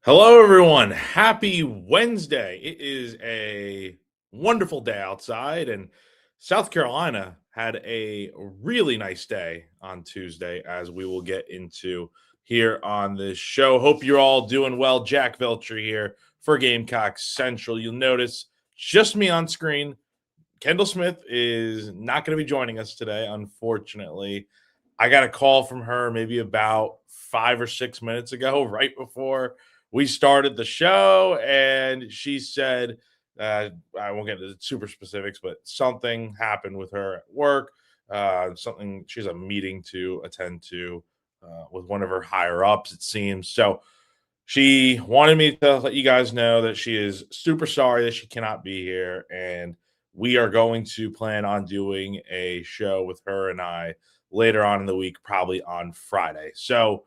Hello, everyone. Happy Wednesday. It is a wonderful day outside, and South Carolina had a really nice day on Tuesday, as we will get into here on this show. Hope you're all doing well. Jack Veltri here for Gamecocks Central. You'll notice just me on screen. Kendall Smith is not going to be joining us today, unfortunately. I got a call from her maybe about 5 or 6 minutes ago, right before we started the show, and she said, I won't get into super specifics, but something happened with her at work. Something She has a meeting to attend to with one of her higher ups, it seems. So she wanted me to let you guys know that she is super sorry that she cannot be here, and we are going to plan on doing a show with her and I later on in the week, probably on Friday. So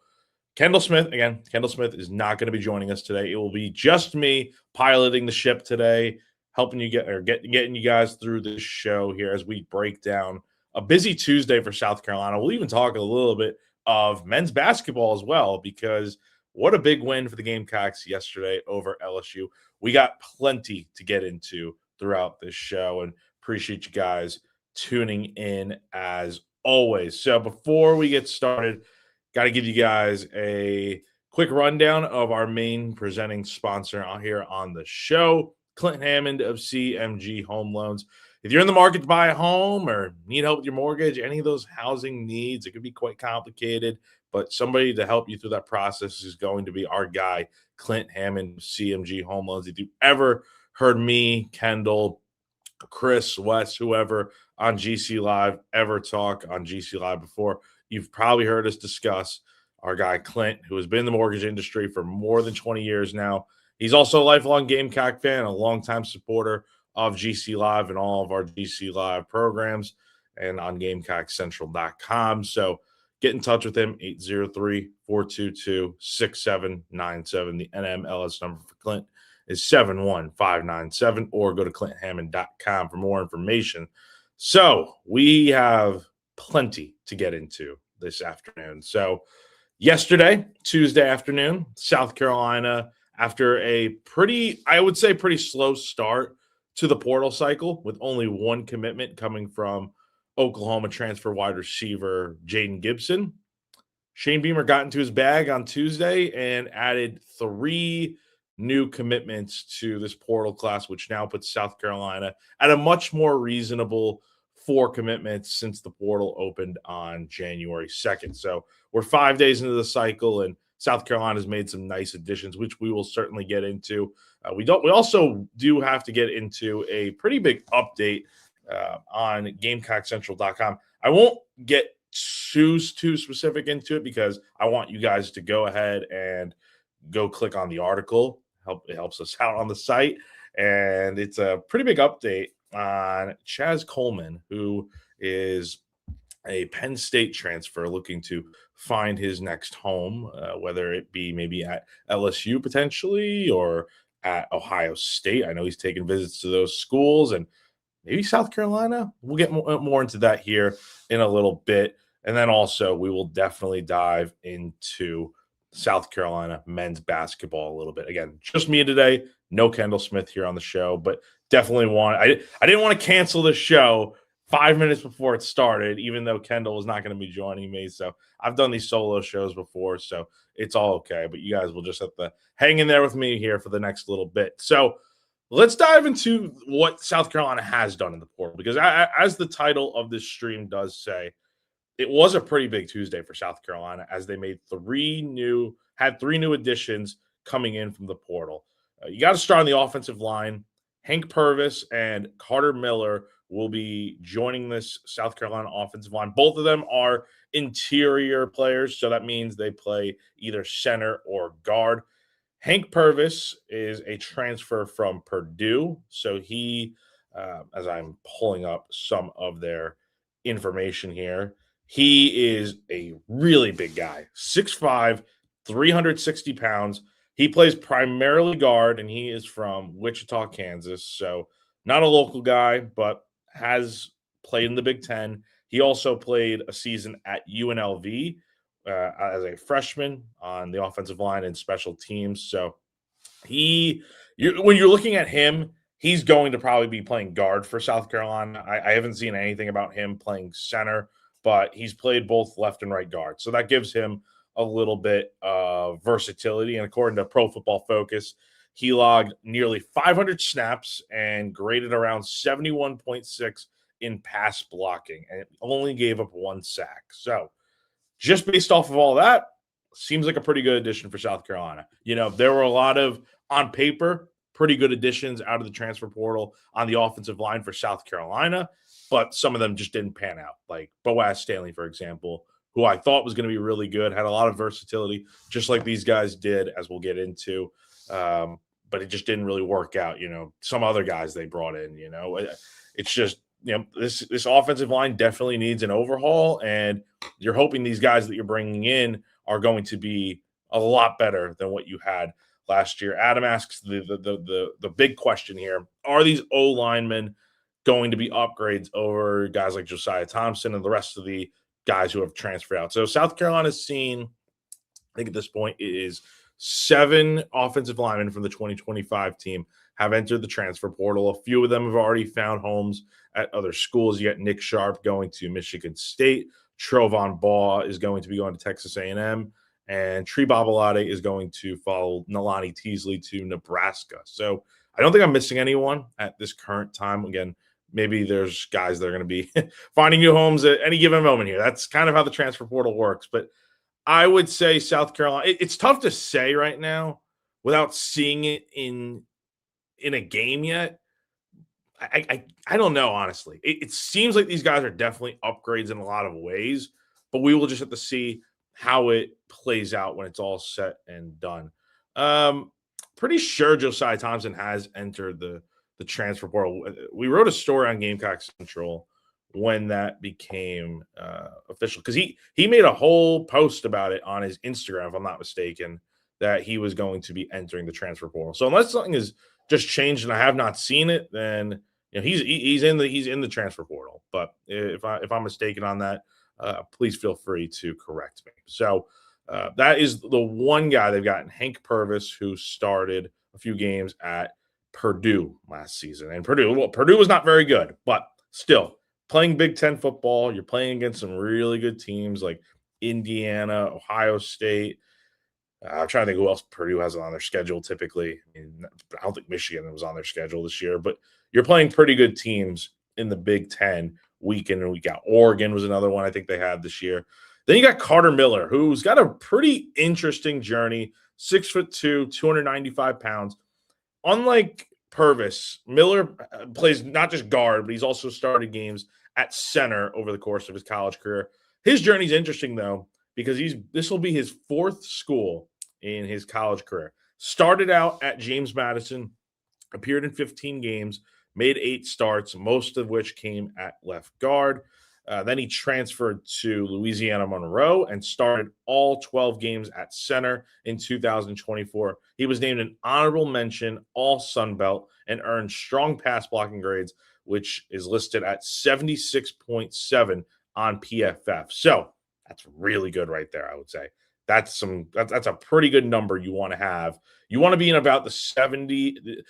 Kendall Smith, again, Kendall Smith is not going to be joining us today. It will be just me piloting the ship today, helping you getting you guys through this show here as we break down a busy Tuesday for South Carolina. We'll even talk a little bit of men's basketball as well, because what a big win for the Gamecocks yesterday over LSU. We got plenty to get into throughout this show, and appreciate you guys tuning in as always. So before we get started, got to give you guys a quick rundown of our main presenting sponsor here on the show, Clint Hammond of CMG Home Loans. If you're in the market to buy a home or need help with your mortgage, any of those housing needs, it could be quite complicated, but somebody to help you through that process is going to be our guy, Clint Hammond of CMG Home Loans. If you ever heard me, Kendall, Chris, Wes, whoever on GC Live ever talk on GC Live before, you've probably heard us discuss our guy Clint, who has been in the mortgage industry for more than 20 years now. He's also a lifelong Gamecock fan, a longtime supporter of GC Live and all of our GC Live programs, and on GamecockCentral.com. So get in touch with him, 803-422-6797. The NMLS number for Clint is 71597, or go to clinthammond.com for more information. So we have plenty to get into this afternoon. So yesterday, Tuesday afternoon, South Carolina, after a pretty slow start to the portal cycle, with only one commitment coming from Oklahoma transfer wide receiver Jaden Gibson, Shane Beamer got into his bag on Tuesday and added 3 new commitments to this portal class, which now puts South Carolina at a much more reasonable 4 commitments since the portal opened on January 2nd. So we're 5 days into the cycle, and South Carolina's made some nice additions, which we will certainly get into. We also do have to get into a pretty big update on GamecockCentral.com. I won't get too specific into it because I want you guys to go ahead and go click on the article. It helps us out on the site, and it's a pretty big update on Chaz Coleman, who is a Penn State transfer looking to find his next home, whether it be maybe at LSU potentially or at Ohio State. I know he's taking visits to those schools, and maybe South Carolina. We'll get more into that here in a little bit. And then also we will definitely dive into South Carolina men's basketball a little bit. Again, just me today. No Kendall Smith here on the show, but definitely I didn't want to cancel the show 5 minutes before it started, even though Kendall was not going to be joining me. So I've done these solo shows before, so it's all okay. But you guys will just have to hang in there with me here for the next little bit. So let's dive into what South Carolina has done in the portal, because as the title of this stream does say, it was a pretty big Tuesday for South Carolina, as they made 3 new additions coming in from the portal. You got to start on the offensive line. Hank Purvis and Carter Miller will be joining this South Carolina offensive line. Both of them are interior players, so that means they play either center or guard. Hank Purvis is a transfer from Purdue, so he, as I'm pulling up some of their information here, he is a really big guy, 6'5", 360 pounds. He plays primarily guard, and he is from Wichita, Kansas. So not a local guy, but has played in the Big Ten. He also played a season at UNLV as a freshman on the offensive line and special teams. So When you're looking at him, he's going to probably be playing guard for South Carolina. I haven't seen anything about him playing center, but he's played both left and right guard. So that gives him a little bit of versatility. And according to Pro Football Focus, he logged nearly 500 snaps and graded around 71.6 in pass blocking and only gave up 1 sack. So just based off of all that, seems like a pretty good addition for South Carolina. There were a lot of, on paper, pretty good additions out of the transfer portal on the offensive line for South Carolina, but some of them just didn't pan out. Like Boaz Stanley, for example, who I thought was going to be really good, had a lot of versatility, just like these guys did, as we'll get into. But it just didn't really work out. Some other guys they brought in, it's just, this offensive line definitely needs an overhaul, and you're hoping these guys that you're bringing in are going to be a lot better than what you had last year. Adam asks the big question here: are these O linemen going to be upgrades over guys like Josiah Thompson and the rest of the guys who have transferred out? So South Carolina's seen, I think at this point, it is 7 offensive linemen from the 2025 team have entered the transfer portal. A few of them have already found homes at other schools. You got Nick Sharp going to Michigan State. Trovon Baugh is going to be going to Texas A&M. And Tree Babalade is going to follow Nalani Teasley to Nebraska. So I don't think I'm missing anyone at this current time. Again, maybe there's guys that are going to be finding new homes at any given moment here. That's kind of how the transfer portal works. But I would say South Carolina, it's tough to say right now without seeing it in a game yet. I don't know, honestly. It seems like these guys are definitely upgrades in a lot of ways, but we will just have to see how it plays out when it's all set and done. Pretty sure Josiah Thompson has entered the transfer portal. We wrote a story on Gamecock Central when that became official, because he made a whole post about it on his Instagram, if I'm not mistaken, that he was going to be entering the transfer portal. So unless something has just changed and I have not seen it, then he's in the transfer portal. But if I'm mistaken on that, please feel free to correct me. So that is the one guy they've gotten, Hank Purvis, who started a few games at Purdue last season. And Purdue was not very good, but still playing Big Ten football. You're playing against some really good teams like Indiana, Ohio State. I'm trying to think who else Purdue has on their schedule typically. I don't think Michigan was on their schedule this year, but you're playing pretty good teams in the Big Ten week in and week out. Oregon was another one I think they had this year. Then you got Carter Miller, who's got a pretty interesting journey, 6'2", 295 pounds. Unlike Purvis, Miller plays not just guard, but he's also started games at center over the course of his college career. His journey's interesting, though, because this will be his 4th school in his college career. Started out at James Madison, appeared in 15 games, made 8 starts, most of which came at left guard. Then he transferred to Louisiana Monroe and started all 12 games at center in 2024. He was named an honorable mention All Sun Belt and earned strong pass blocking grades, which is listed at 76.7 on PFF. So that's really good right there, I would say. That's a pretty good number you want to have. You want to be in about the 70,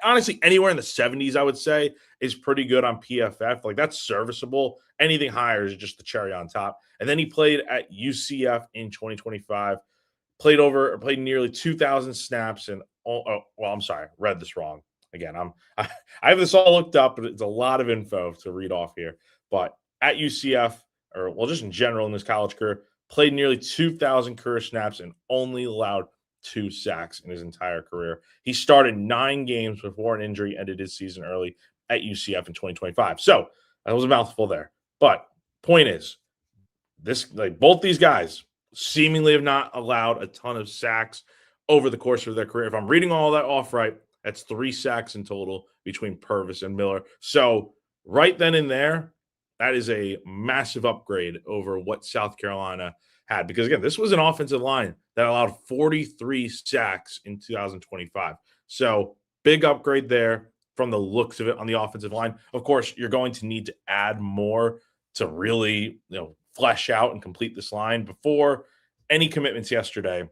honestly, anywhere in the 70s, I would say, is pretty good on PFF. Like, that's serviceable. Anything higher is just the cherry on top. And then he played at UCF in 2025, played nearly 2,000 snaps. And I'm sorry, read this wrong. Again, I have this all looked up, but it's a lot of info to read off here. But at UCF, just in general in his college career, played nearly 2,000 career snaps and only allowed 2 sacks in his entire career. He started 9 games before an injury ended his season early at UCF in 2025. So that was a mouthful there. But point is, both these guys seemingly have not allowed a ton of sacks over the course of their career. If I'm reading all that off right, that's 3 sacks in total between Purvis and Miller. So right then and there, that is a massive upgrade over what South Carolina had. Because, again, this was an offensive line that allowed 43 sacks in 2025. So big upgrade there from the looks of it on the offensive line. Of course, you're going to need to add more to really flesh out and complete this line. Before any commitments yesterday,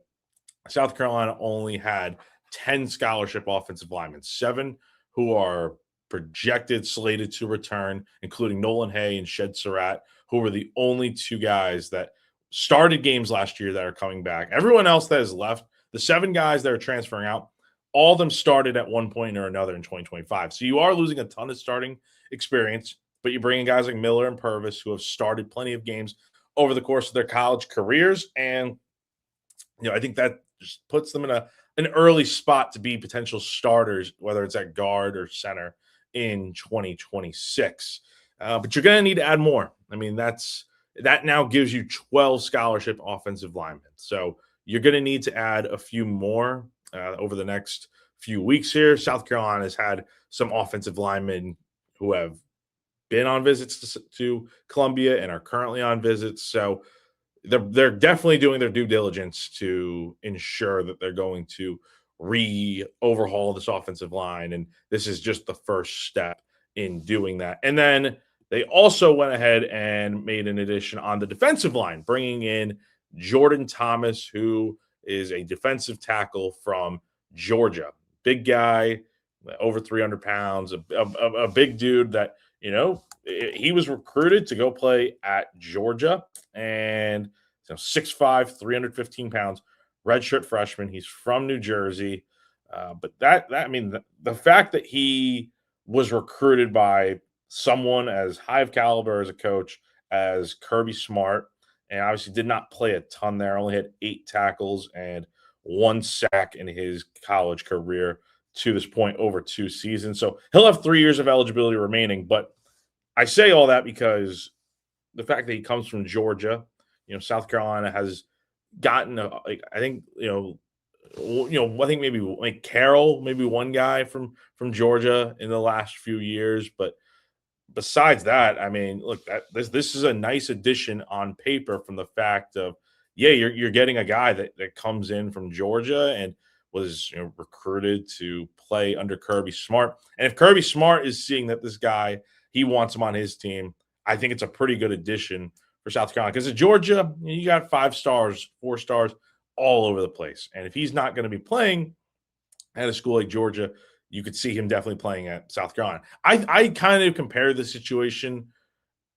South Carolina only had 10 scholarship offensive linemen, 7 who are projected slated to return, including Nolan Hay and Shed Surratt, who were the only 2 guys that started games last year that are coming back. Everyone else that has left, the 7 guys that are transferring out, all of them started at one point or another in 2025. So you are losing a ton of starting experience, but you bring in guys like Miller and Purvis who have started plenty of games over the course of their college careers. And I think that just puts them in an early spot to be potential starters, whether it's at guard or center in 2026. But you're going to need to add more. I mean, that now gives you 12 scholarship offensive linemen. So you're going to need to add a few more over the next few weeks here. South Carolina has had some offensive linemen who have been on visits to Columbia and are currently on visits. So they're definitely doing their due diligence to ensure that they're going to overhaul this offensive line, and this is just the first step in doing that. And then they also went ahead and made an addition on the defensive line, bringing in Jordan Thomas, who is a defensive tackle from Georgia. Big guy, over 300 pounds, a big dude that, he was recruited to go play at Georgia, and 6'5", 315 pounds, redshirt freshman. He's from New Jersey. But the fact that he was recruited by someone as high of caliber as a coach as Kirby Smart, and obviously did not play a ton there, only had 8 tackles and 1 sack in his college career to this point over 2 seasons. So he'll have 3 years of eligibility remaining. But I say all that because the fact that he comes from Georgia, South Carolina has gotten, I think maybe like Carroll, maybe one guy from Georgia in the last few years. But besides that, I mean, look, this is a nice addition on paper from the fact of, you're getting a guy that comes in from Georgia and was recruited to play under Kirby Smart. And if Kirby Smart is seeing that this guy, he wants him on his team, I think it's a pretty good addition for South Carolina. Because at Georgia, you got 5 stars, 4 stars all over the place. And if he's not going to be playing at a school like Georgia, you could see him definitely playing at South Carolina. I kind of compare the situation,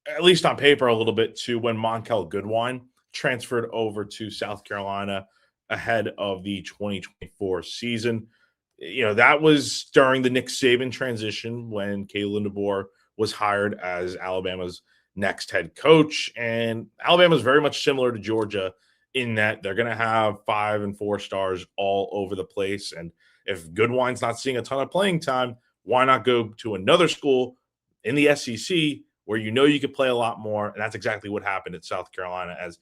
at least on paper, a little bit to when Monkel Goodwine transferred over to South Carolina ahead of the 2024 season. That was during the Nick Saban transition when Kalen DeBoer was hired as Alabama's next head coach. And Alabama is very much similar to Georgia in that they're going to have 5 and 4 stars all over the place. And if Goodwine's not seeing a ton of playing time, why not go to another school in the SEC where you could play a lot more? And that's exactly what happened at South Carolina, as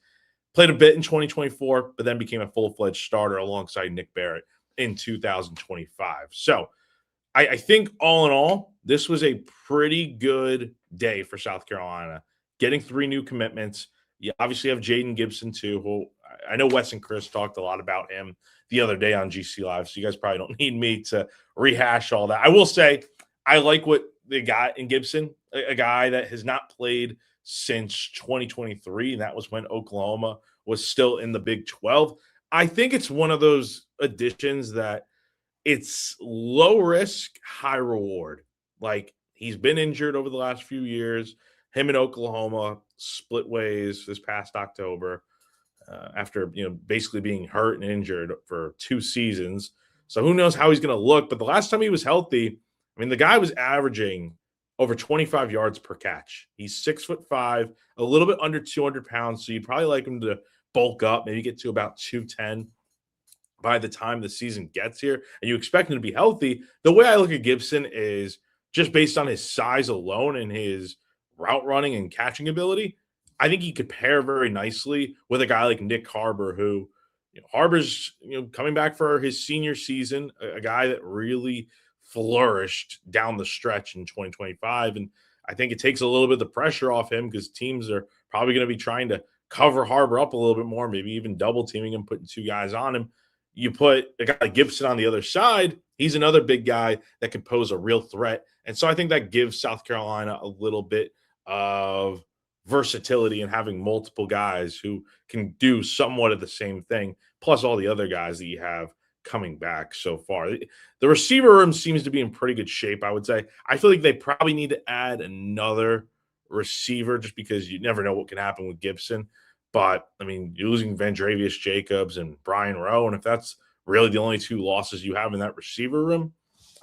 played a bit in 2024, but then became a full-fledged starter alongside Nick Barrett in 2025. So I think all in all, this was a pretty good day for South Carolina, getting 3 new commitments. You obviously have Jaden Gibson too, who I know Wes and Chris talked a lot about him the other day on GC Live, so you guys probably don't need me to rehash all that. I will say I like what they got in Gibson, a guy that has not played since 2023, and that was when Oklahoma was still in the Big 12. I think it's one of those additions that it's low risk, high reward. Like, he's been injured over the last few years. Him and Oklahoma split ways this past October after basically being hurt and injured for 2 seasons. So who knows how he's going to look? But the last time he was healthy, I mean, the guy was averaging over 25 yards per catch. He's 6'5", a little bit under 200 pounds. So you'd probably like him to bulk up, maybe get to about 210 by the time the season gets here. And you expect him to be healthy. The way I look at Gibson is just based on his size alone and his route running and catching ability. I think he could pair very nicely with a guy like Nick Harbor, who Harbor's coming back for his senior season, a guy that really flourished down the stretch in 2025. And I think it takes a little bit of the pressure off him because teams are probably going to be trying to cover Harbor up a little bit more, maybe even double teaming him, putting 2 guys on him. You put a guy like Gibson on the other side, he's another big guy that could pose a real threat. And so I think that gives South Carolina a little bit of versatility and having multiple guys who can do somewhat of the same thing, plus all the other guys that you have coming back so far. The receiver room seems to be in pretty good shape, I would say. I feel like they probably need to add another receiver just because you never know what can happen with Gibson. But I mean, you're losing Vandravius Jacobs and Brian Rowe, and if that's really the only two losses you have in that receiver room,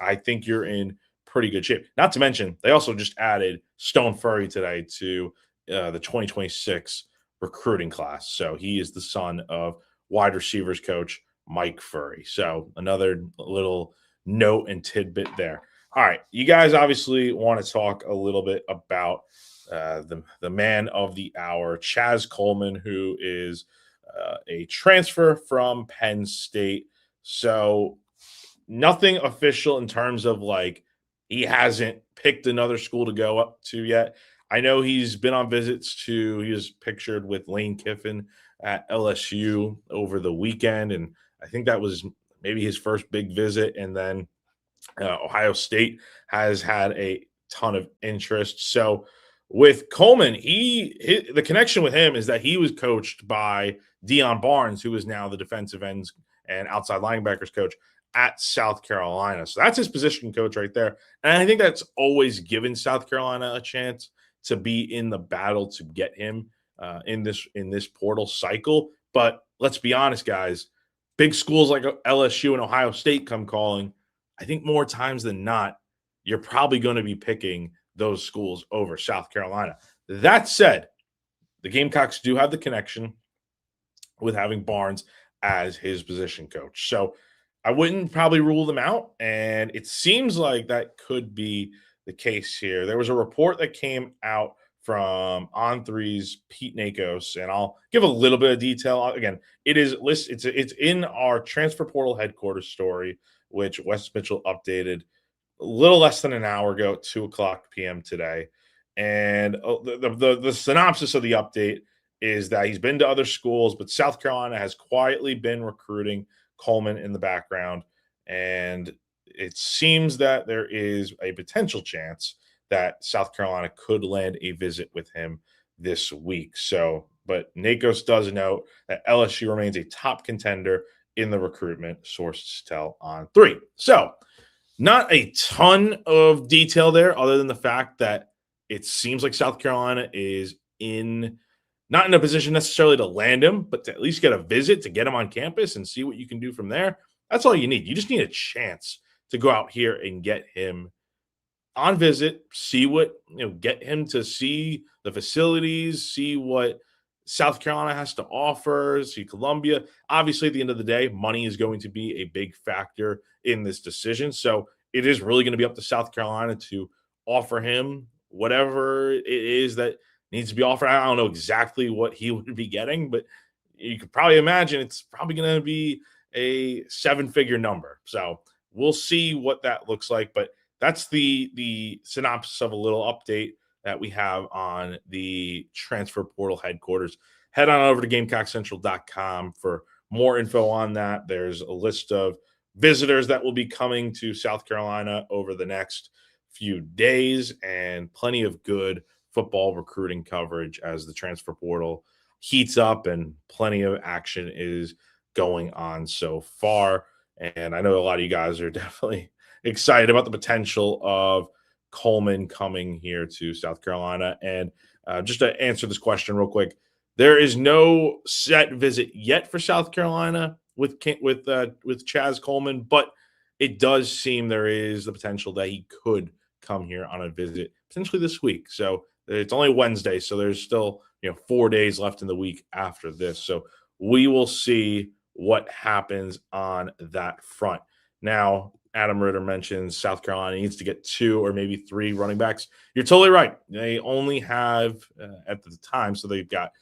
I think you're in pretty good shape. Not to mention, they also just added Stone Furry today to the 2026 recruiting class. So he is the son of wide receivers coach Mike Furry. So another little note and tidbit there. All right, you guys obviously want to talk a little bit about the man of the hour, Chaz Coleman, who is a transfer from Penn State. So nothing official in terms of like he hasn't picked another school to go up to yet. I know he's been on visits to, he was pictured with Lane Kiffin at LSU over the weekend. And I think that was maybe his first big visit. And then Ohio State has had a ton of interest. So with Coleman, the connection with him is that he was coached by Deion Barnes, who is now the defensive ends and outside linebackers coach at South Carolina. So that's his position coach right there. And I think that's always given South Carolina a chance to be in the battle to get him in this portal cycle. But let's be honest, guys, big schools like LSU and Ohio State come calling. I think more times than not, you're probably going to be picking those schools over South Carolina. That said, the Gamecocks do have the connection with having Barnes as his position coach. So I wouldn't probably rule them out. And it seems like that could be the case here. There was a report that came out from On3's Pete Nakos, and I'll give a little bit of detail. Again, it is listed. It's in our transfer portal headquarters story, which Wes Mitchell updated a little less than an hour ago at 2:00 p.m. today. And the synopsis of the update is that he's been to other schools, but South Carolina has quietly been recruiting Coleman in the background. And it seems that there is a potential chance that South Carolina could land a visit with him this week. So, but Nakos does note that LSU remains a top contender in the recruitment, sources tell On3. So, not a ton of detail there other than the fact that it seems like South Carolina is not in a position necessarily to land him, but to at least get a visit to get him on campus and see what you can do from there. That's all you need. You just need a chance to go out here and get him on visit, see what, get him to see the facilities, see what South Carolina has to offer, see Columbia. Obviously, at the end of the day, money is going to be a big factor in this decision. So it is really going to be up to South Carolina to offer him whatever it is that needs to be offered. I don't know exactly what he would be getting, but you could probably imagine it's probably going to be a 7-figure number. So we'll see what that looks like. But that's the synopsis of a little update that we have on the transfer portal headquarters. Head on over to GamecockCentral.com for more info on that. There's a list of visitors that will be coming to South Carolina over the next few days and plenty of good football recruiting coverage as the transfer portal heats up and plenty of action is going on so far. And I know a lot of you guys are definitely excited about the potential of Coleman coming here to South Carolina. And just to answer this question real quick, there is no set visit yet for South Carolina with Chaz Coleman, but it does seem there is the potential that he could come here on a visit potentially this week. So it's only Wednesday, so there's still 4 days left in the week after this. So we will see what happens on that front. Now, Adam Ritter mentions South Carolina needs to get 2 or maybe 3 running backs. You're totally right. They only have at the time, so they've got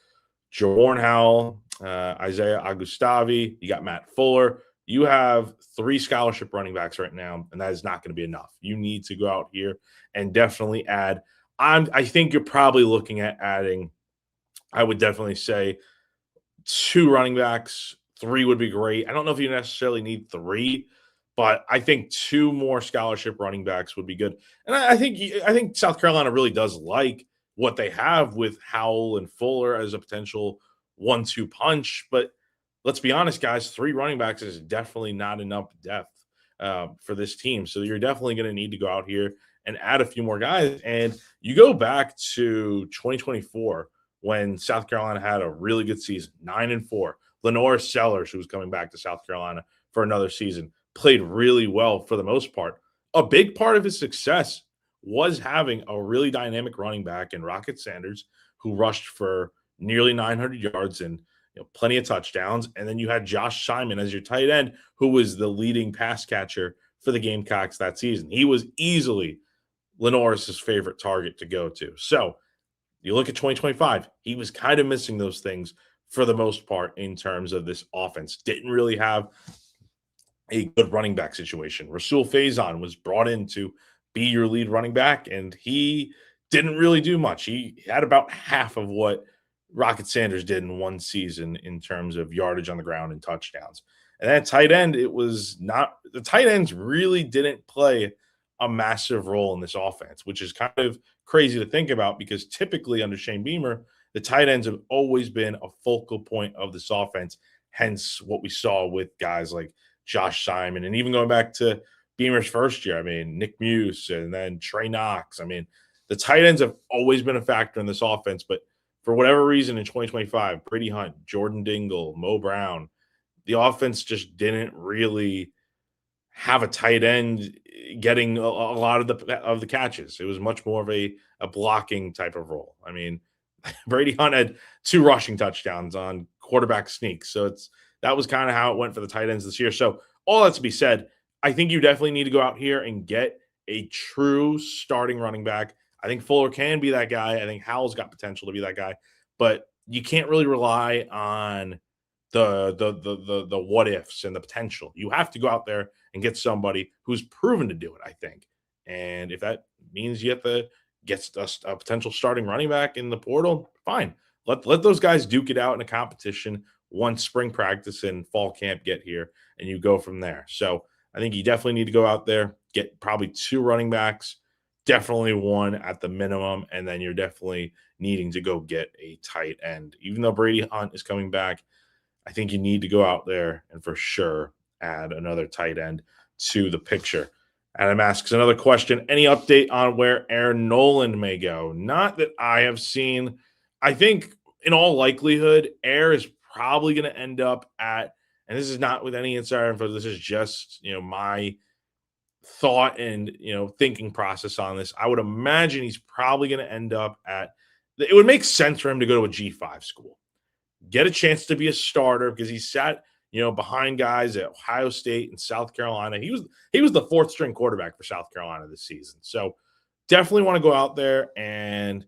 Jordan Howell, Isaiah Augustavi, you got Matt Fuller. You have 3 scholarship running backs right now, and that is not going to be enough. You need to go out here and definitely add. I think you're probably looking at adding, I would definitely say 2 running backs. 3 would be great. I don't know if you necessarily need 3, but I think 2 more scholarship running backs would be good. And I think South Carolina really does like what they have with Howell and Fuller as a potential 1-2 punch. But let's be honest, guys, 3 running backs is definitely not enough depth for this team. So you're definitely going to need to go out here and add a few more guys. And you go back to 2024 when South Carolina had a really good season, 9-4. Lenore Sellers, who was coming back to South Carolina for another season, played really well for the most part. A big part of his success was having a really dynamic running back in Rocket Sanders, who rushed for nearly 900 yards and plenty of touchdowns. And then you had Josh Simon as your tight end, who was the leading pass catcher for the Gamecocks that season. He was easily Lenore's favorite target to go to. So you look at 2025, he was kind of missing those things for the most part in terms of this offense. Didn't really have a good running back situation. Rasul Faison was brought in to be your lead running back, and he didn't really do much. He had about half of what Rocket Sanders did in one season in terms of yardage on the ground and touchdowns. And that tight end, it was not – the tight ends really didn't play a massive role in this offense, which is kind of crazy to think about because typically under Shane Beamer, the tight ends have always been a focal point of this offense, hence what we saw with guys like Josh Simon and even going back to Beamer's first year. I mean, Nick Muse and then Trey Knox. I mean, the tight ends have always been a factor in this offense, but for whatever reason in 2025, Brady Hunt, Jordan Dingle, Mo Brown, the offense just didn't really have a tight end getting a lot of the catches. It was much more of a blocking type of role. I mean, Brady Hunt had 2 rushing touchdowns on quarterback sneaks. So that was kind of how it went for the tight ends this year. So all that to be said, I think you definitely need to go out here and get a true starting running back. I think Fuller can be that guy. I think Howell's got potential to be that guy, but you can't really rely on the what ifs and the potential. You have to go out there and get somebody who's proven to do it, I think. And if that means you have to get a potential starting running back in the portal, fine. Let those guys duke it out in a competition once spring practice and fall camp get here, and you go from there. So I think you definitely need to go out there, get probably 2 running backs, definitely 1 at the minimum, and then you're definitely needing to go get a tight end. Even though Brady Hunt is coming back, I think you need to go out there and for sure add another tight end to the picture. Adam asks another question. Any update on where Aaron Nolan may go? Not that I have seen. I think in all likelihood, Air is probably going to end up at, and this is not with any insider info, this is just, my thought and, thinking process on this. I would imagine he's probably going to end up at, it would make sense for him to go to a G5 school. Get a chance to be a starter because he sat, behind guys at Ohio State and South Carolina. He was the 4th string quarterback for South Carolina this season. So definitely want to go out there and,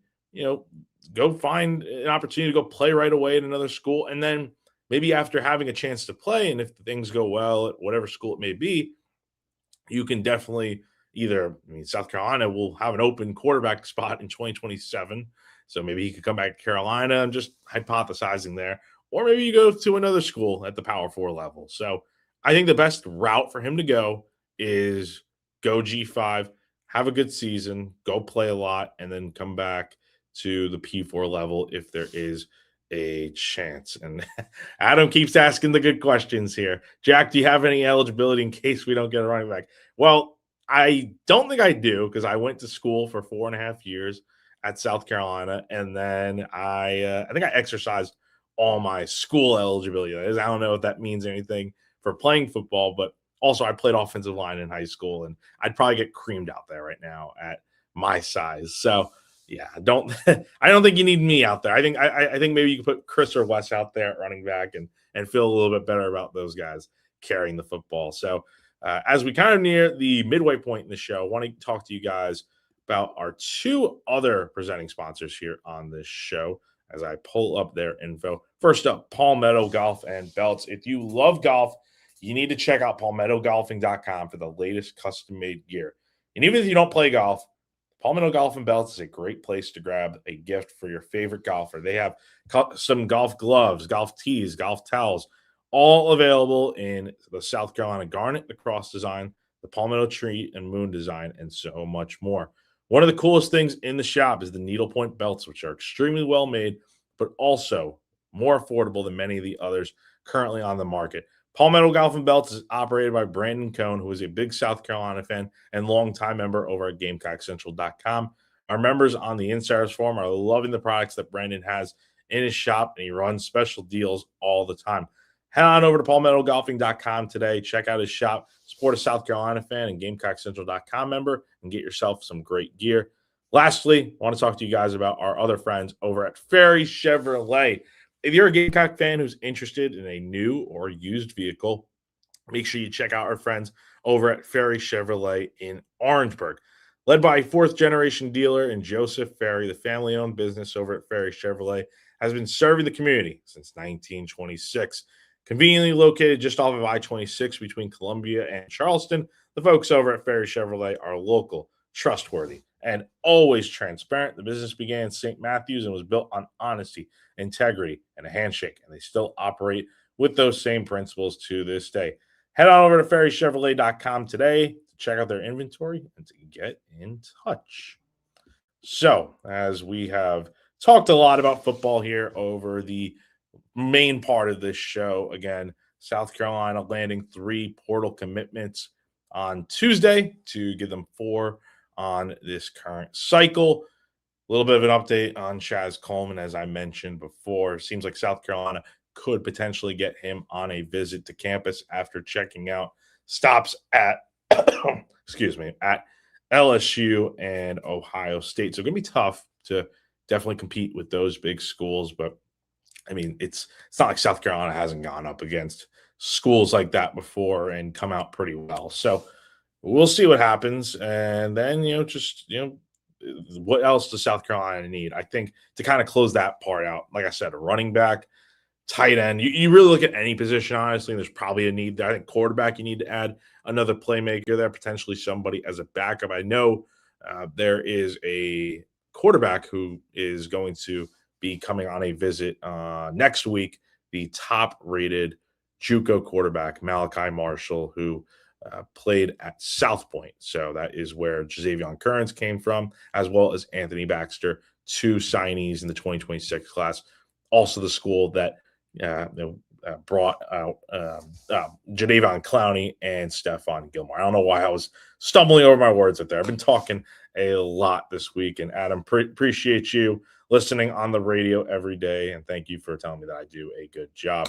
go find an opportunity to go play right away at another school. And then maybe after having a chance to play, and if things go well at whatever school it may be, you can definitely South Carolina will have an open quarterback spot in 2027. So maybe he could come back to Carolina. I'm just hypothesizing there. Or maybe you go to another school at the Power 4 level. So I think the best route for him to go is go G5, have a good season, go play a lot, and then come back to the P4 level if there is a chance. And Adam keeps asking the good questions here. Jack, do you have any eligibility in case we don't get a running back? Well, I don't think I do because I went to school for 4.5 years at South Carolina, and then I think I exercised all my school eligibility. I don't know if that means anything for playing football, but also I played offensive line in high school, and I'd probably get creamed out there right now at my size. So yeah, I don't think you need me out there. I think maybe you can put Chris or Wes out there at running back and feel a little bit better about those guys carrying the football. So as we kind of near the midway point in the show, I want to talk to you guys about our 2 other presenting sponsors here on this show as I pull up their info. First up, Palmetto Golf and Belts. If you love golf, you need to check out palmettogolfing.com for the latest custom-made gear. And even if you don't play golf, Palmetto Golf and Belts is a great place to grab a gift for your favorite golfer. They have some golf gloves, golf tees, golf towels, all available in the South Carolina Garnet, the cross design, the Palmetto tree and moon design, and so much more. One of the coolest things in the shop is the needlepoint belts, which are extremely well made, but also more affordable than many of the others currently on the market. Palmetto Golf and Belts is operated by Brandon Cohn, who is a big South Carolina fan and longtime member over at GamecockCentral.com. Our members on the Insiders Forum are loving the products that Brandon has in his shop, and he runs special deals all the time. Head on over to palmettogolfing.com today. Check out his shop. Support a South Carolina fan and GamecockCentral.com member and get yourself some great gear. Lastly, I want to talk to you guys about our other friends over at Ferry Chevrolet. If you're a Gamecock fan who's interested in a new or used vehicle, make sure you check out our friends over at Ferry Chevrolet in Orangeburg. Led by a fourth-generation dealer in Joseph Ferry, the family-owned business over at Ferry Chevrolet has been serving the community since 1926. Conveniently located just off of I-26 between Columbia and Charleston, the folks over at Ferry Chevrolet are local, trustworthy, and always transparent. The business began in St. Matthews and was built on honesty, integrity, and a handshake, and they still operate with those same principles to this day. Head on over to ferrychevrolet.com today to check out their inventory and to get in touch. So, as we have talked a lot about football here over the main part of this show, again, South Carolina landing 3 portal commitments on Tuesday to give them 4 on this current cycle. A little bit of an update on Chaz Coleman, as I mentioned before. Seems like South Carolina could potentially get him on a visit to campus after checking out stops at excuse me, at LSU and Ohio State. So it's going to be tough to definitely compete with those big schools, but I mean, it's not like South Carolina hasn't gone up against schools like that before and come out pretty well. So we'll see what happens. And then, what else does South Carolina need? I think to kind of close that part out, like I said, a running back, tight end. You really look at any position, honestly, there's probably a need there. I think quarterback, you need to add another playmaker there, potentially somebody as a backup. I know there is a quarterback who is going to be coming on a visit next week, the top-rated JUCO quarterback, Malachi Marshall, who played at South Point. So that is where Jazavion Currens came from, as well as Anthony Baxter, 2 signees in the 2026 class. Also the school that brought out Jadeveon Clowney and Stephon Gilmore. I don't know why I was stumbling over my words up there. I've been talking a lot this week, and Adam, appreciate you listening on the radio every day, and thank you for telling me that I do a good job.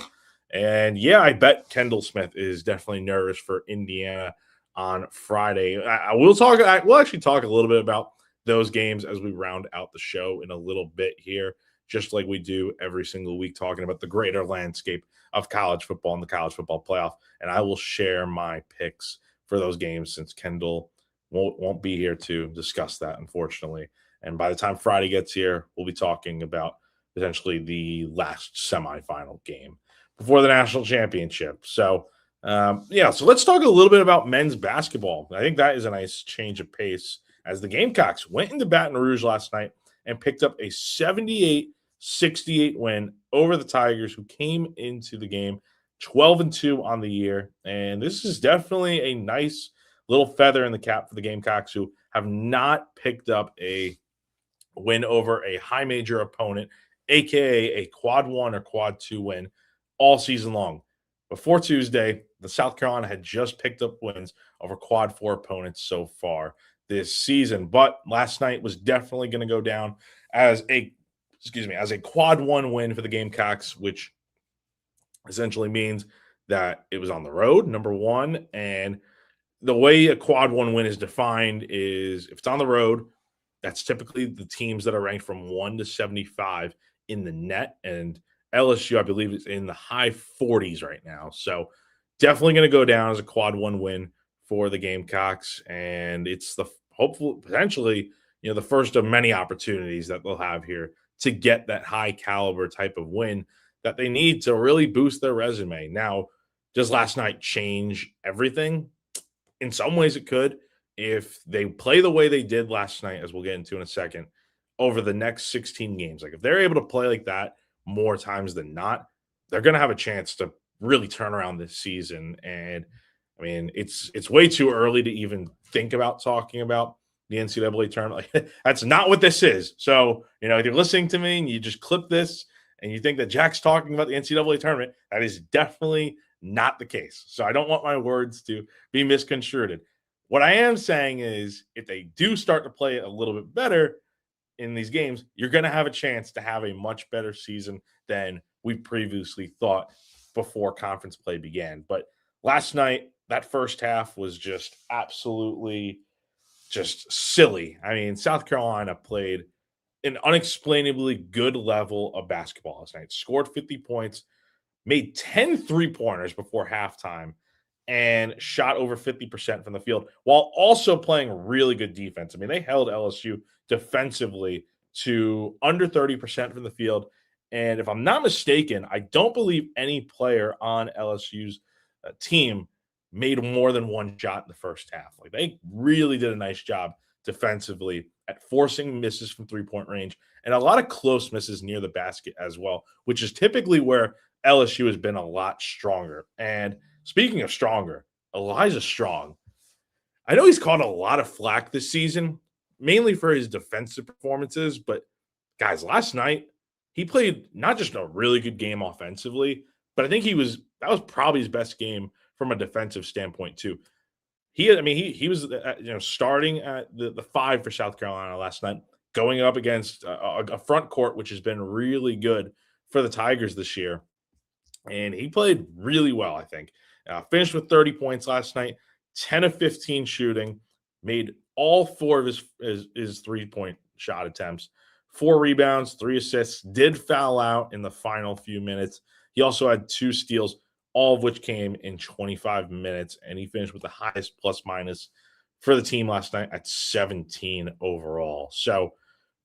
And yeah, I bet Kendall Smith is definitely nervous for Indiana on Friday. We'll actually talk a little bit about those games as we round out the show in a little bit here, just like we do every single week, talking about the greater landscape of college football and the college football playoff. And I will share my picks for those games since Kendall won't be here to discuss that, unfortunately. And by the time Friday gets here, we'll be talking about potentially the last semifinal game before the national championship. So, so let's talk a little bit about men's basketball. I think that is a nice change of pace as the Gamecocks went into Baton Rouge last night and picked up a 78-68 win over the Tigers, who came into the game 12-2 on the year. And this is definitely a nice little feather in the cap for the Gamecocks, who have not picked up a win over a high major opponent, aka a quad 1 or quad 2 win all season long. Before Tuesday, the South Carolina had just picked up wins over quad 4 opponents so far this season. But last night was definitely going to go down as a quad 1 win for the Gamecocks, which essentially means that it was on the road, number one. And the way a quad 1 win is defined is if it's on the road, that's typically the teams that are ranked from 1 to 75 in the net. And LSU, I believe, is in the high 40s right now. So definitely going to go down as a quad 1 win for the Gamecocks. And it's potentially, the first of many opportunities that they'll have here to get that high caliber type of win that they need to really boost their resume. Now, does last night change everything? In some ways it could. If they play the way they did last night, as we'll get into in a second, over the next 16 games, like if they're able to play like that more times than not, they're going to have a chance to really turn around this season. And I mean, it's way too early to even think about talking about the NCAA tournament. Like, that's not what this is. So, if you're listening to me and you just clip this and you think that Jack's talking about the NCAA tournament, that is definitely not the case. So I don't want my words to be misconstrued. What I am saying is if they do start to play a little bit better in these games, you're going to have a chance to have a much better season than we previously thought before conference play began. But last night, that first half was just absolutely just silly. I mean, South Carolina played an unexplainably good level of basketball last night, scored 50 points, made 10 3-pointers before halftime, and shot over 50% from the field while also playing really good defense. I mean, they held LSU defensively to under 30% from the field. And if I'm not mistaken, I don't believe any player on LSU's team made more than one shot in the first half. Like, they really did a nice job defensively at forcing misses from 3-point range and a lot of close misses near the basket as well, which is typically where LSU has been a lot stronger. And speaking of stronger, Elijah Strong, I know he's caught a lot of flack this season, mainly for his defensive performances. But guys, last night, he played not just a really good game offensively, but I think that was probably his best game from a defensive standpoint too. He was starting at the 5 for South Carolina last night, going up against a front court, which has been really good for the Tigers this year. And he played really well, I think. Finished with 30 points last night, 10 of 15 shooting, made all 4 of his 3-point shot attempts, 4 rebounds, 3 assists, did foul out in the final few minutes. He also had 2 steals, all of which came in 25 minutes, and he finished with the highest plus-minus for the team last night at 17 overall. So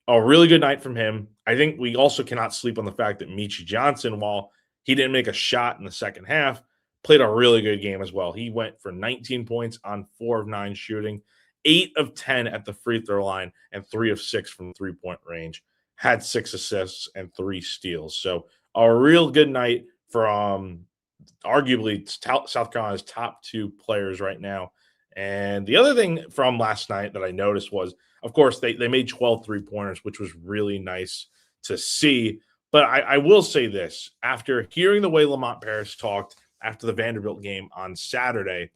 a really good night from him. I think we also cannot sleep on the fact that Meechie Johnson, while he didn't make a shot in the second half, played a really good game as well. He went for 19 points on 4 of 9 shooting, 8 of 10 at the free throw line, and 3 of 6 from 3-point range. Had 6 assists and 3 steals. So a real good night from arguably South Carolina's top 2 players right now. And the other thing from last night that I noticed was, of course, they made 12 3-pointers, which was really nice to see. But I will say this, after hearing the way Lamont Paris talked after the Vanderbilt game on Saturday,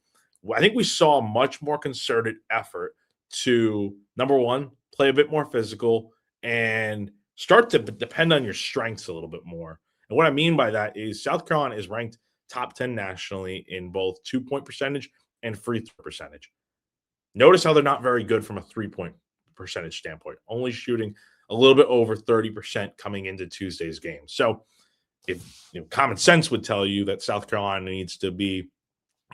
I think we saw a much more concerted effort to, number one, play a bit more physical and start to depend on your strengths a little bit more. And what I mean by that is South Carolina is ranked top 10 nationally in both 2-point percentage and free throw percentage. Notice how they're not very good from a 3-point percentage standpoint, only shooting a little bit over 30% coming into Tuesday's game. So if common sense would tell you that South Carolina needs to be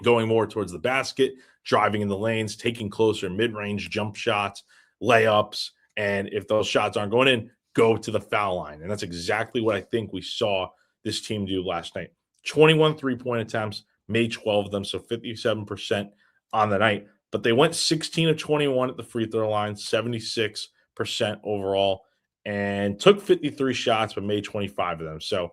going more towards the basket, driving in the lanes, taking closer mid-range jump shots, layups, and if those shots aren't going in, go to the foul line. And that's exactly what I think we saw this team do last night. 21 3-point attempts, made 12 of them, so 57% on the night. But they went 16 of 21 at the free throw line, 76% overall, and took 53 shots, but made 25 of them. So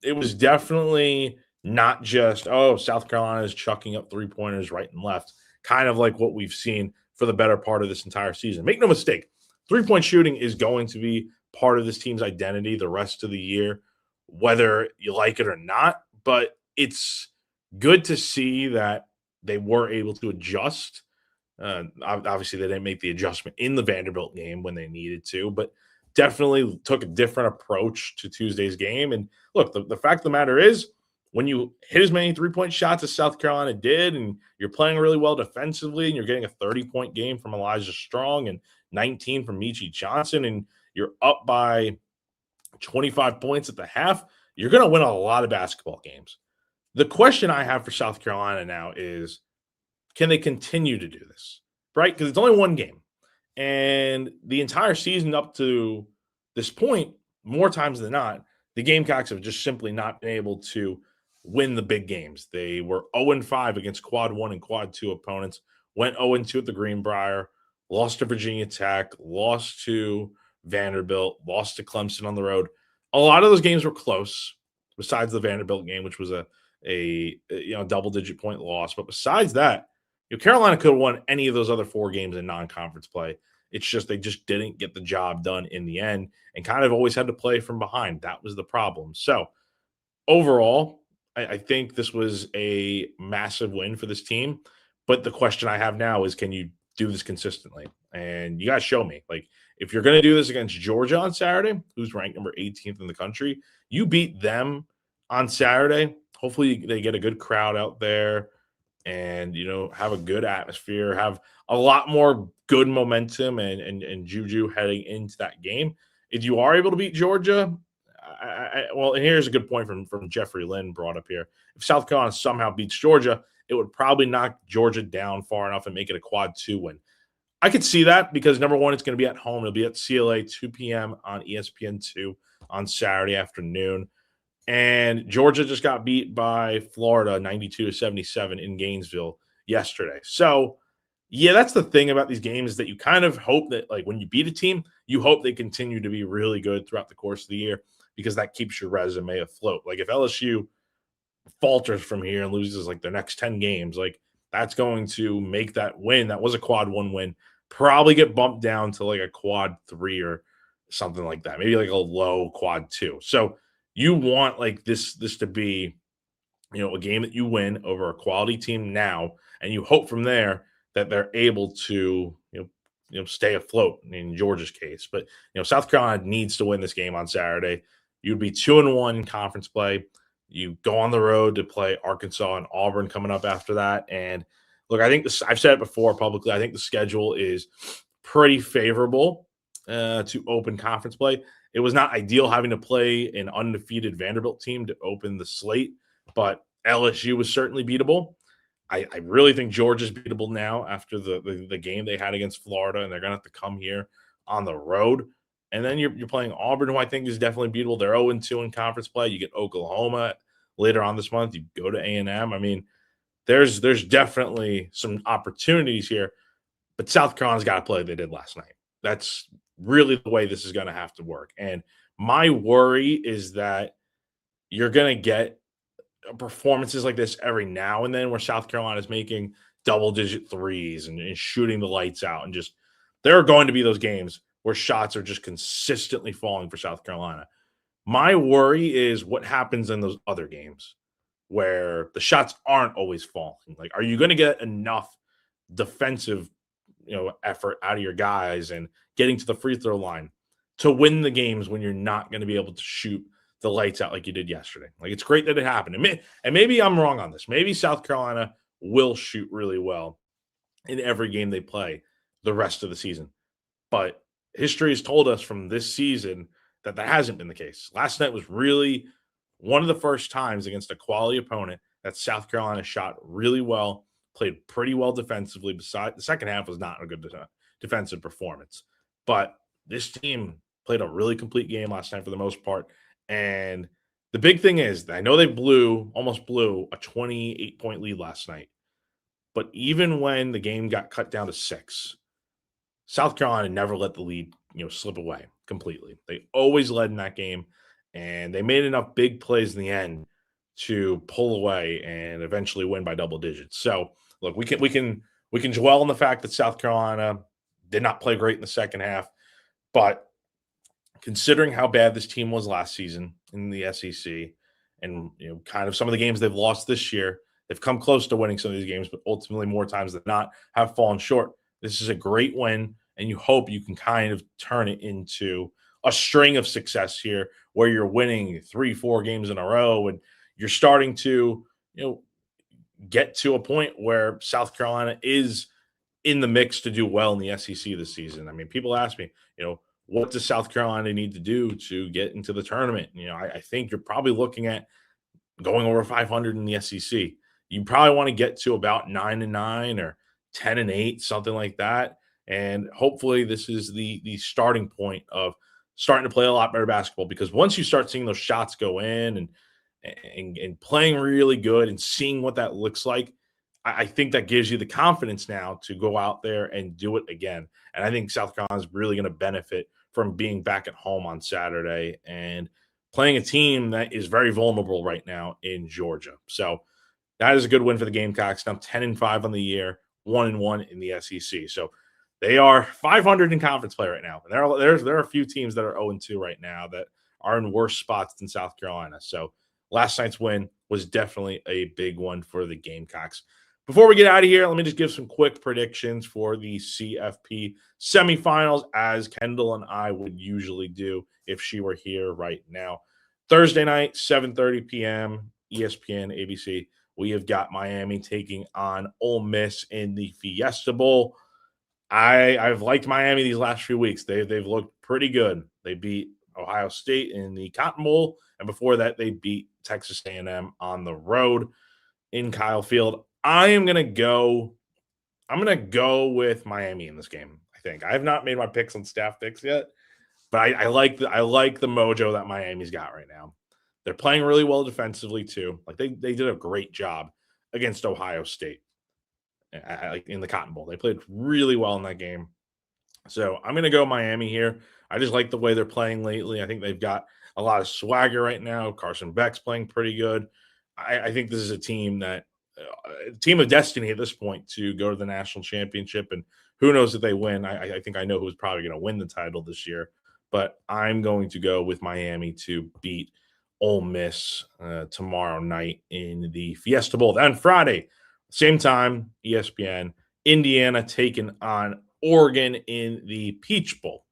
it was definitely not just, South Carolina is chucking up 3-pointers right and left, kind of like what we've seen for the better part of this entire season. Make no mistake, 3-point shooting is going to be part of this team's identity the rest of the year, whether you like it or not. But it's good to see that they were able to adjust. Obviously, they didn't make the adjustment in the Vanderbilt game when they needed to, but definitely took a different approach to Tuesday's game. And look, the fact of the matter is, when you hit as many 3-point shots as South Carolina did, and you're playing really well defensively, and you're getting a 30-point game from Elijah Strong and 19 from Meechie Johnson, and you're up by 25 points at the half, you're going to win a lot of basketball games. The question I have for South Carolina now is, can they continue to do this, right? Because it's only one game. And the entire season up to this point, more times than not, the Gamecocks have just simply not been able to win the big games. They were 0-5 against quad 1 and quad 2 opponents, went 0-2 at the Greenbrier, lost to Virginia Tech, lost to Vanderbilt, lost to Clemson on the road. A lot of those games were close, besides the Vanderbilt game, which was a double-digit point loss. But besides that, Carolina could have won any of those other 4 games in non-conference play. It's just they just didn't get the job done in the end and kind of always had to play from behind. That was the problem. So overall, I think this was a massive win for this team. But the question I have now is, can you do this consistently? And you guys show me. Like, if you're going to do this against Georgia on Saturday, who's ranked number 18th in the country, you beat them on Saturday. Hopefully, they get a good crowd out there and, have a good atmosphere, have a lot more good momentum and juju heading into that game. If you are able to beat Georgia, well, and here's a good point from Jeffrey Lynn brought up here. If South Carolina somehow beats Georgia, it would probably knock Georgia down far enough and make it a quad 2 win. I could see that because, number one, it's going to be at home. It'll be at CLA, 2 p.m. on ESPN2 on Saturday afternoon. And Georgia just got beat by Florida 92-77 in Gainesville yesterday. So, yeah, that's the thing about these games is that you kind of hope that, like, when you beat a team, you hope they continue to be really good throughout the course of the year because that keeps your resume afloat. Like, if LSU falters from here and loses, like, their next 10 games, like, that's going to make that win. That was a quad 1 win. Probably get bumped down to, like, a quad 3 or something like that. Maybe, like, a low quad 2. So, you want, like, this to be, a game that you win over a quality team now, and you hope from there that they're able to, stay afloat in Georgia's case. But, South Carolina needs to win this game on Saturday. You'd be 2-1 in conference play. You go on the road to play Arkansas and Auburn coming up after that. And look, I think I've said it before publicly. I think the schedule is pretty favorable to open conference play. It was not ideal having to play an undefeated Vanderbilt team to open the slate, but LSU was certainly beatable. I really think Georgia's beatable now after the game they had against Florida, and they're going to have to come here on the road. And then you're playing Auburn, who I think is definitely beatable. They're 0-2 in conference play. You get Oklahoma later on this month. You go to A&M. I mean, there's definitely some opportunities here, but South Carolina's got to play like they did last night. That's really the way this is going to have to work. And my worry is that you're going to get performances like this every now and then where South Carolina is making double-digit threes and shooting the lights out. And just there are going to be those games where shots are just consistently falling for South Carolina. My worry is what happens in those other games where the shots aren't always falling. Like, are you going to get enough defensive, effort out of your guys and getting to the free throw line to win the games when you're not going to be able to shoot the lights out like you did yesterday? Like, it's great that it happened. And maybe I'm wrong on this. Maybe South Carolina will shoot really well in every game they play the rest of the season. But history has told us from this season that hasn't been the case. Last night was really one of the first times against a quality opponent that South Carolina shot really well, played pretty well defensively. Besides, the second half was not a good defensive performance. But this team played a really complete game last night for the most part. And the big thing is, I know they almost blew a 28-point lead last night. But even when the game got cut down to 6, South Carolina never let the lead, slip away completely. They always led in that game, and they made enough big plays in the end to pull away and eventually win by double digits. So, look, we can dwell on the fact that South Carolina did not play great in the second half, but considering how bad this team was last season in the SEC, and kind of some of the games they've lost this year, they've come close to winning some of these games, but ultimately more times than not have fallen short. This is a great win, and you hope you can kind of turn it into a string of success here where you're winning 3-4 games in a row, and you're starting to, get to a point where South Carolina is in the mix to do well in the SEC this season. I mean, people ask me, what does South Carolina need to do to get into the tournament? I think you're probably looking at going over 500 in the SEC. You probably want to get to about 9-9 or 10-8, something like that. And hopefully this is the starting point of starting to play a lot better basketball, because once you start seeing those shots go in and playing really good and seeing what that looks like, I think that gives you the confidence now to go out there and do it again. And I think South Carolina is really going to benefit from being back at home on Saturday and playing a team that is very vulnerable right now in Georgia. So that is a good win for the Gamecocks. Now 10-5 on the year, 1-1 in the SEC. So they are 500 in conference play right now. And there are a few teams that are 0-2 right now that are in worse spots than South Carolina. So last night's win was definitely a big one for the Gamecocks. Before we get out of here, let me just give some quick predictions for the CFP semifinals, as Kendall and I would usually do if she were here right now. Thursday night, 7:30 p.m., ESPN, ABC. We have got Miami taking on Ole Miss in the Fiesta Bowl. I've liked Miami these last few weeks. They've looked pretty good. They beat Ohio State in the Cotton Bowl, and before that, they beat Texas A&M on the road in Kyle Field. I'm gonna go with Miami in this game. I think I have not made my picks on staff picks yet, but I like the mojo that Miami's got right now. They're playing really well defensively too. Like they did a great job against Ohio State, like in the Cotton Bowl. They played really well in that game. So I'm gonna go Miami here. I just like the way they're playing lately. I think they've got a lot of swagger right now. Carson Beck's playing pretty good. I think this is a team that team of destiny at this point to go to the national championship, and who knows if they win. I think I know who's probably going to win the title this year, but I'm going to go with Miami to beat Ole Miss tomorrow night in the Fiesta Bowl. Then Friday, same time, ESPN, Indiana taking on Oregon in the Peach Bowl.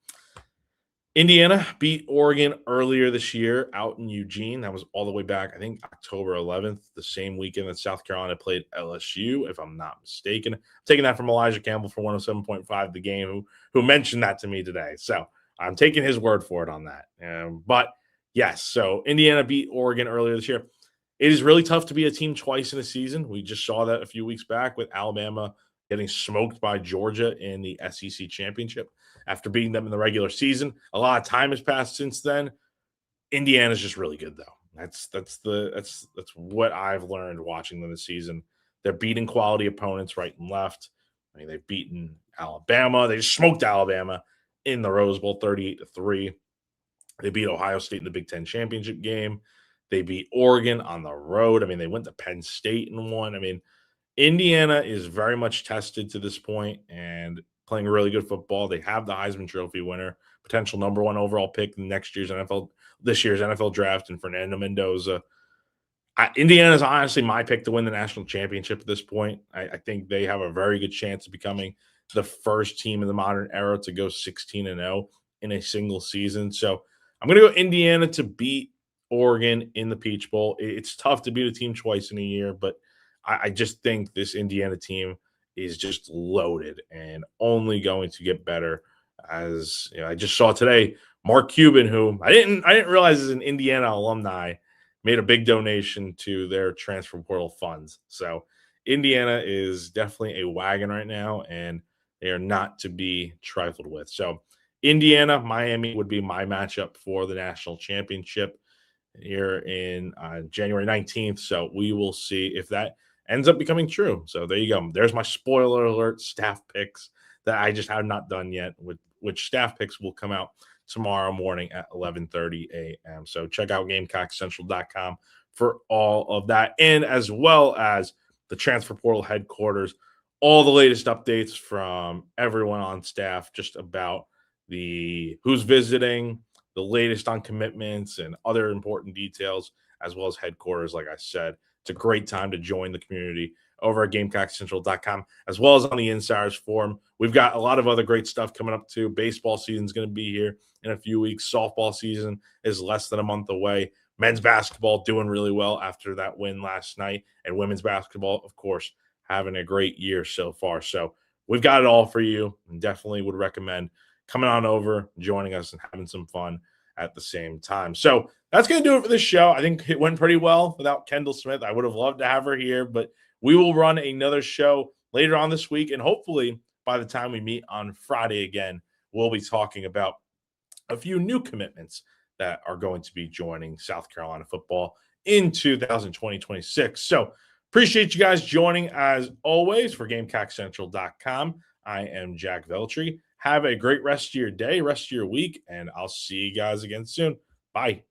Indiana beat Oregon earlier this year out in Eugene. That was all the way back, I think, October 11th, the same weekend that South Carolina played LSU, if I'm not mistaken. I'm taking that from Elijah Campbell for 107.5 The Game, who mentioned that to me today. So I'm taking his word for it on that. But yes, so Indiana beat Oregon earlier this year. It is really tough to be a team twice in a season. We just saw that a few weeks back with Alabama getting smoked by Georgia in the SEC championship after beating them in the regular season. A lot of time has passed since then. Indiana's just really good, though. That's what I've learned watching them this season. They're beating quality opponents right and left. I mean, they've beaten Alabama. They just smoked Alabama in the Rose Bowl 38-3. They beat Ohio State in the Big Ten championship game. They beat Oregon on the road. I mean, they went to Penn State and won. I mean, Indiana is very much tested to this point and playing really good football. They have the Heisman Trophy winner, potential number 1 overall pick in this year's NFL draft, and Fernando Mendoza. Indiana is honestly my pick to win the national championship at this point. I think they have a very good chance of becoming the first team in the modern era to go 16-0 in a single season. So I'm going to go Indiana to beat Oregon in the Peach Bowl. It's tough to beat a team twice in a year, but I just think this Indiana team is just loaded and only going to get better. As you know, I just saw today, Mark Cuban, who I didn't realize is an Indiana alumni, made a big donation to their transfer portal funds. So Indiana is definitely a wagon right now, and they are not to be trifled with. So Indiana, Miami would be my matchup for the national championship here in January 19th. So we will see if that ends up becoming true. So there you go. There's my spoiler alert staff picks that I just have not done yet, which staff picks will come out tomorrow morning at 11:30 a.m. So check out GamecockCentral.com for all of that, and as well as the transfer portal headquarters, all the latest updates from everyone on staff just about who's visiting, the latest on commitments and other important details, as well as headquarters. Like I said, it's a great time to join the community over at GamecockCentral.com, as well as on the Insiders Forum. We've got a lot of other great stuff coming up too. Baseball season is going to be here in a few weeks. Softball season is less than a month away. Men's basketball doing really well after that win last night. And women's basketball, of course, having a great year so far. So we've got it all for you, and definitely would recommend coming on over, joining us, and having some fun at the same time. So that's going to do it for this show. I think it went pretty well without Kendall Smith. I would have loved to have her here, but we will run another show later on this week, and hopefully by the time we meet on Friday again, we'll be talking about a few new commitments that are going to be joining South Carolina football in 2020-26. So appreciate you guys joining as always for GamecockCentral.com. I am Jack Veltri. Have a great rest of your day, rest of your week, and I'll see you guys again soon. Bye.